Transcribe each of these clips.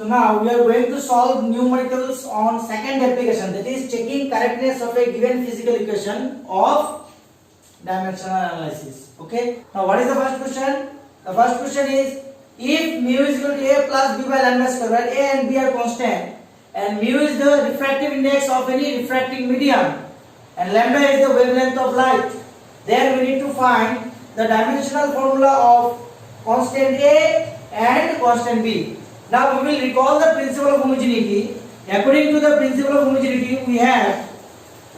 So now we are going to solve numericals on second application, that is checking correctness of a given physical equation of dimensional analysis. Okay. Now what is the first question? The first question is, if mu is equal to a plus b by lambda square, where a and b are constant and mu is the refractive index of any refracting medium and lambda is the wavelength of light, then we need to find the dimensional formula of constant a and constant b. Now we will recall the principle of homogeneity. According to the principle of homogeneity, we have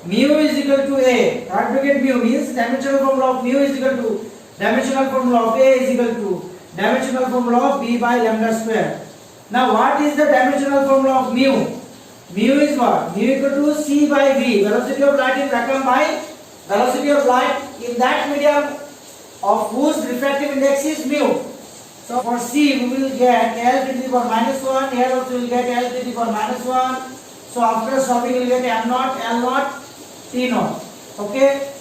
mu is equal to a. Third bracket mu means dimensional formula of mu is equal to dimensional formula of a is equal to dimensional formula of b by lambda square. Now what is the dimensional formula of mu? Mu is what? Mu equal to c by v. Velocity of light is vacuum by velocity of light in that medium of whose refractive index is mu. So for C we will get L to the power minus 1, here also we will get L to the power minus 1. So after solving we will get M naught, L naught, T naught. Okay.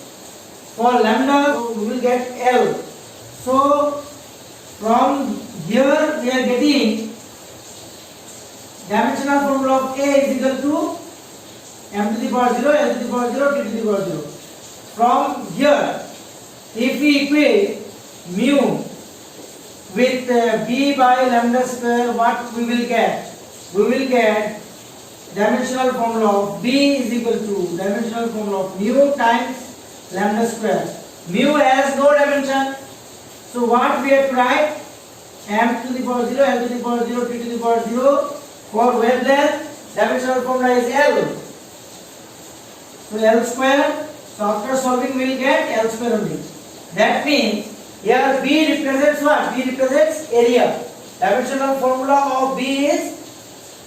For lambda we will get L. So from here we are getting dimensional formula of A is equal to M to the power 0, L to the power 0, T to the power 0. From here, if we equate mu with b by lambda square, what we will get? We will get dimensional formula of b is equal to dimensional formula of mu times lambda square. Mu has no dimension. So what we have to write? M to the power 0, L to the power 0, T to the power 0. For wavelength, dimensional formula is L. So L square. So after solving we will get L square only. That means here B represents what? B represents area. Dimensional formula of B is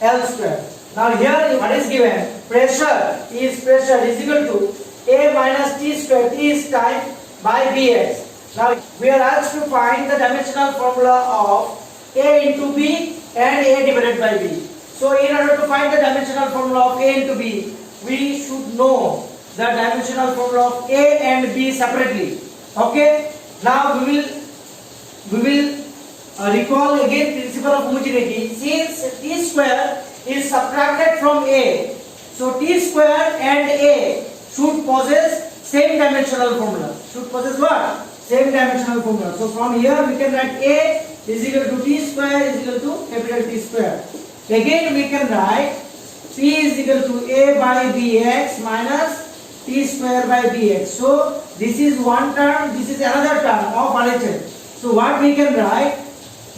L square. Now here what is given? Pressure is equal to A minus T square. T is time by Bx. Now we are asked to find the dimensional formula of A into B and A divided by B. So in order to find the dimensional formula of A into B, we should know the dimensional formula of A and B separately. Okay. Now we will recall again principle of homogeneity. Since T square is subtracted from A, so T square and A should possess same dimensional formula. Should possess what? Same dimensional formula. So from here we can write A is equal to T square is equal to capital T square. Again we can write P is equal to A by Bx minus T square by Bx. So this is one term, this is another term of RHS. So what we can write?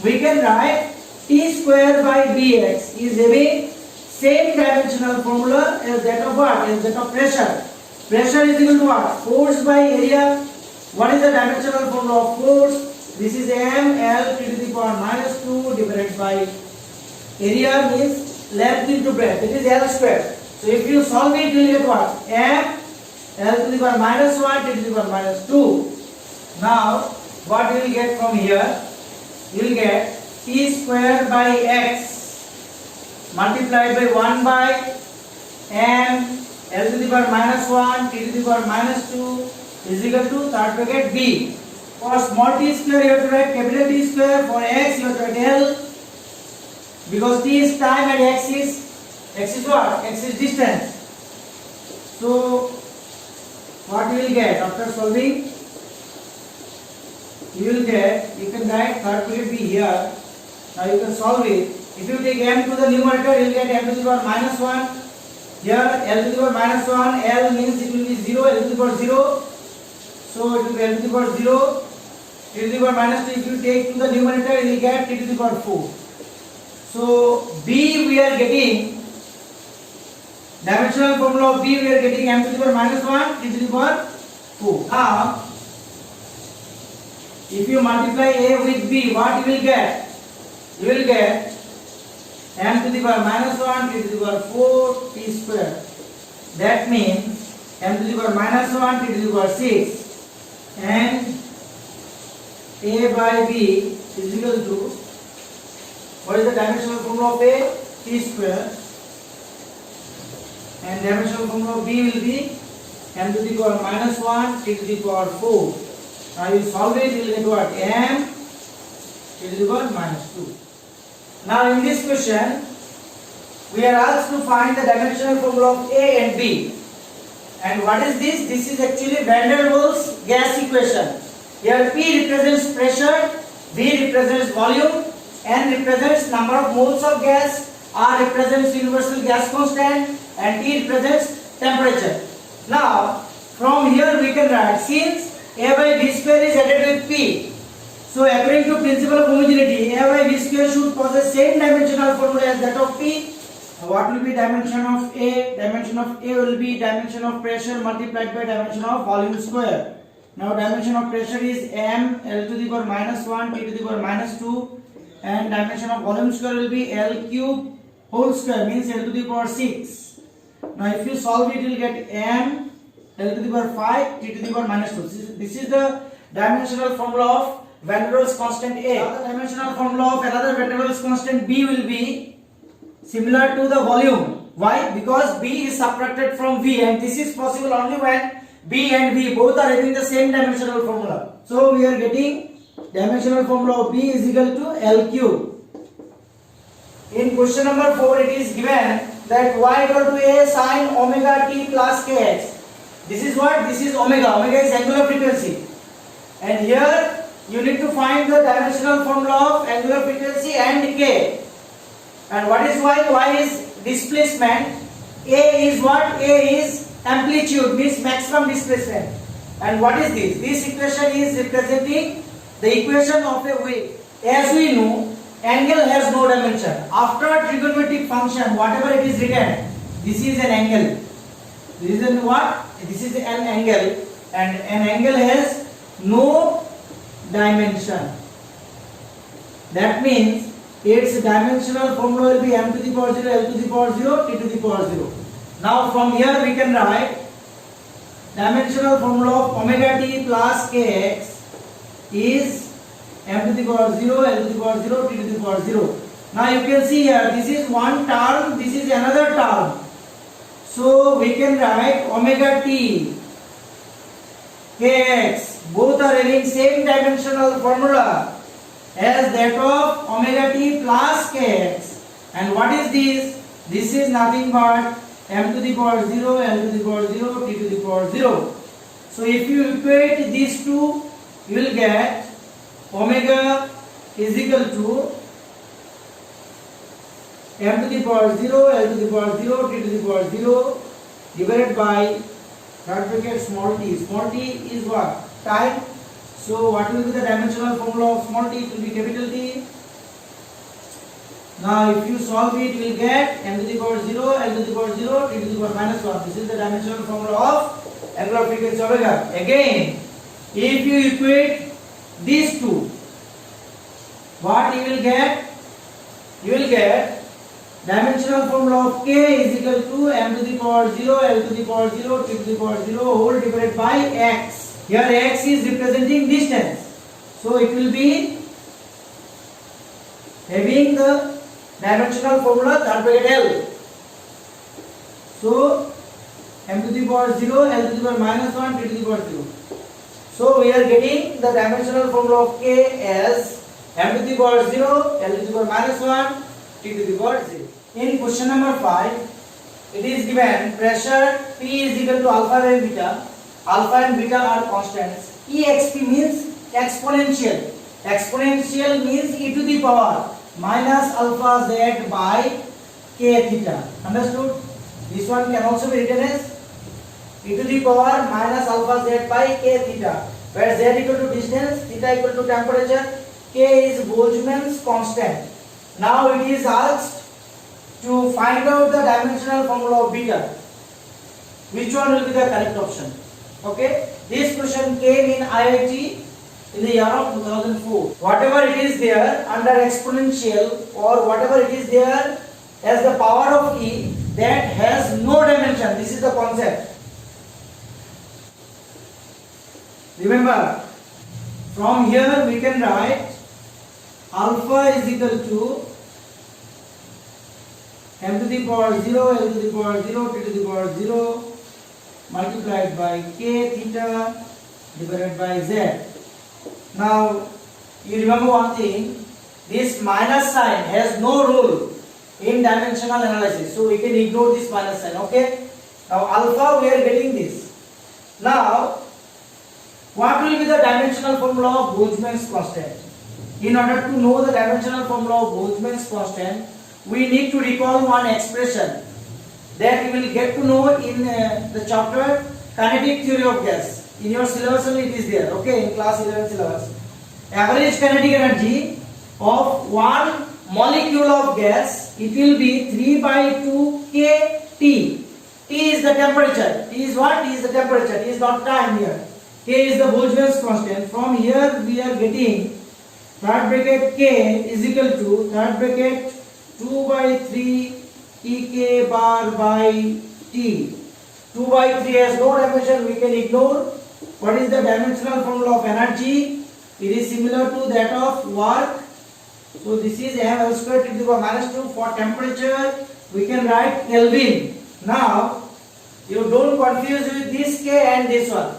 We can write T square by Bx is having same dimensional formula as that of what? As that of pressure. Pressure is equal to what? Force by area. What is the dimensional formula of force? This is M L T to the power minus 2 divided by area means length into breadth. It is L square. So if you solve it, you will get what? M L to the power minus 1, T to the power minus 2. Now, what you will get from here? You will get T square by X multiplied by 1 by M L to the power minus 1, T to the power minus 2 is equal to third bracket B. For small t square, you have to write capital T square. For X, you have to write L. Because T is time and X is what? X is distance. So, what you will get after solving? You will get, you can write third bracket B here. Now you can solve it. If you take M to the numerator, you will get M to the power minus 1. Here L to the power minus 1, L means it will be 0, L to the power 0. So it will be L to the power 0. T to the power minus 2, if you take to the numerator, you will get T to the power 4. So B we are getting, dimensional formula of B we are getting M to the power minus 1, T to the power 4. Now, if you multiply A with B, what you will get? You will get M to the power minus 1, T to the power 4, T square. That means M to the power minus 1, T to the power 6 and A by B is equal to, what is the dimensional formula of A? T square. And dimensional formula of B will be M to the power minus 1, T to the power 4. Now you solve it, you will get what? M T to the power minus 2. Now in this question, we are asked to find the dimensional formula of A and B. And what is this? This is actually van der Waals gas equation. Here P represents pressure, V represents volume, N represents number of moles of gas, R represents universal gas constant, and T represents temperature. Now, from here we can write, since A by V square is added with P, so according to principle of homogeneity, A by V square should possess same dimensional formula as that of P. What will be dimension of A? Dimension of A will be dimension of pressure multiplied by dimension of volume square. Now dimension of pressure is m, L to the power minus 1, T to the power minus 2, and dimension of volume square will be L cube whole square, means L to the power 6. Now if you solve it, you will get m, L to the power 5, T to the power minus 2. This is the dimensional formula of van der Waals constant A. The dimensional formula of another van der Waals constant B will be similar to the volume. Why? Because B is subtracted from V, and this is possible only when B and V both are having the same dimensional formula. So we are getting dimensional formula of B is equal to L cube. In question number 4, it is given that y equal to A sin omega t plus kx. This is what? This is omega. Omega is angular frequency. And here you need to find the dimensional formula of angular frequency and k. And what is y? Y is displacement. A is what? A is amplitude, means maximum displacement. And what is this? This equation is representing the equation of a wave. As we know, angle has no dimension. After trigonometric function, whatever it is written, this is an angle. This is an what? This is an angle, and an angle has no dimension. That means its dimensional formula will be m to the power 0, L to the power 0, T to the power 0. Now from here we can write dimensional formula of omega t plus kx is m to the power 0, L to the power 0, T to the power 0. Now you can see here, this is one term, this is another term. So we can write omega t kx, both are having same dimensional formula as that of omega t plus kx. And what is this? This is nothing but m to the power 0, L to the power 0, T to the power 0. So if you equate these two, you will get omega is equal to m to the power 0, L to the power 0, T to the power 0 divided by third bracket small t. Small t is what? Time. So what will be the dimensional formula of small t? It will be capital T. Now if you solve it, you will get m to the power 0, L to the power 0, T to the power minus 1. This is the dimensional formula of angular frequency omega. Again, if you equate these two, what you will get? You will get dimensional formula of k is equal to m to the power 0, L to the power 0, T to the power 0 whole divided by x. Here x is representing distance. So it will be having the dimensional formula third bracket L. So m to the power 0, L to the power minus 1, T to the power 0. So we are getting the dimensional formula of k as m to the power 0, L to the power minus 1, T to the power 0. In question number 5, it is given pressure P is equal to alpha by beta. Alpha and beta are constants. exp means exponential. Exponential means e to the power minus alpha z by k theta. Understood? This one can also be written as e to the power minus alpha z by k theta, where z equal to distance, theta equal to temperature, k is Boltzmann's constant. Now it is asked to find out the dimensional formula of beta. Which one will be the correct option? Okay, this question came in IIT in the year of 2004. Whatever it is there under exponential or whatever it is there as the power of e, that has no dimension. This is the concept. Remember, from here we can write alpha is equal to m to the power 0, L to the power 0, T to the power 0 multiplied by k theta divided by z. Now you remember one thing, this minus sign has no rule. in dimensional analysis. So we can ignore this minus sign. Okay. Now alpha we are getting this. Now what will be the dimensional formula of Boltzmann's constant? In order to know the dimensional formula of Boltzmann's constant, we need to recall one expression that you will get to know in the chapter kinetic theory of gas. In your syllabus only it is there. Okay, in class 11 syllabus. Average kinetic energy of one molecule of gas, it will be 3 by 2 k T. T is the temperature. T is what? T is the temperature. T is not time here. K is the Boltzmann's constant. From here we are getting third bracket K is equal to third bracket 2 by 3 Ek bar by T. 2 by 3 has no dimension, we can ignore. What is the dimensional formula of energy? It is similar to that of work. So this is mL square to the power minus 2. For temperature we can write Kelvin. Now you don't confuse with this K and this one.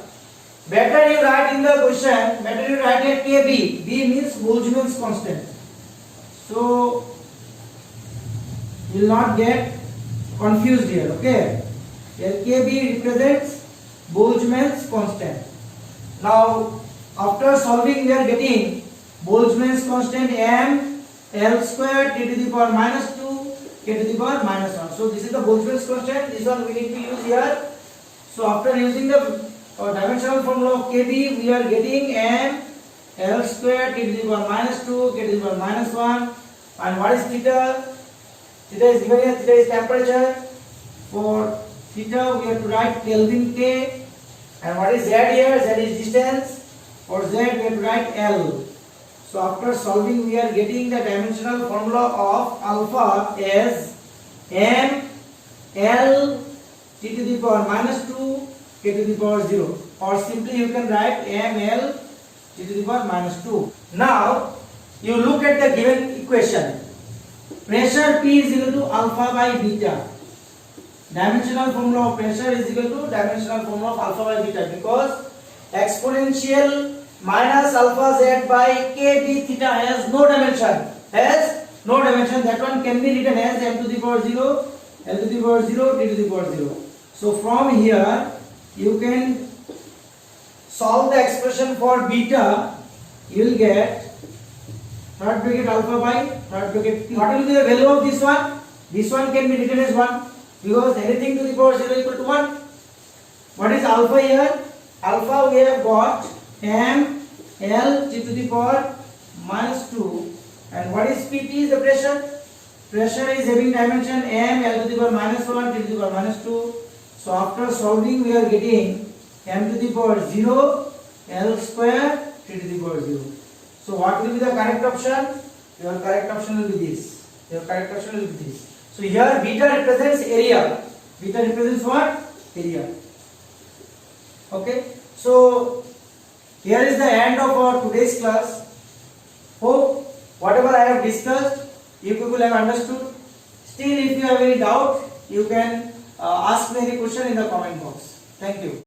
Better you write in the question, better you write a KB. B means Boltzmann's constant. So you will not get confused here. Okay. Here KB represents Boltzmann's constant. Now after solving we are getting Boltzmann's constant m L square T to the power minus 2 K to the power minus 1. So this is the Boltzmann's constant. This one we need to use here. So after using the dimensional formula of KB, we are getting m L square T to the power minus 2 K to the power minus 1. And what is theta? Theta is given here. Theta is temperature. For theta we have to write Kelvin K. And what is Z here? Z is distance. For Z we have to write L. So after solving we are getting the dimensional formula of alpha as m L T to the power minus 2 K to the power 0, or simply you can write m L T to the power minus 2. Now you look at the given equation. Pressure P is equal to alpha by beta. Dimensional formula of pressure is equal to dimensional formula of alpha by beta, because exponential minus alpha z by k b theta has no dimension. Has no dimension. That one can be written as m to the power 0, L to the power 0, T to the power 0. So from here you can solve the expression for beta. You will get third bracket alpha by third bracket T. What will be the value of this one? This one can be written as 1, because anything to the power 0 equal to 1. What is alpha here? Alpha we have got m L T to the power minus 2. And what is Pt? Is the pressure. Pressure is having dimension m L to the power minus 1 T to the power minus 2. So after solving we are getting m to the power 0 L square T to the power 0. So what will be the correct option? Your correct option will be this. Your correct option will be this. So here beta represents area. Beta represents what? Area. Okay. So here is the end of our today's class. Hope whatever I have discussed you people have understood. Still if you have any doubt you can ask me any question in the comment box. Thank you.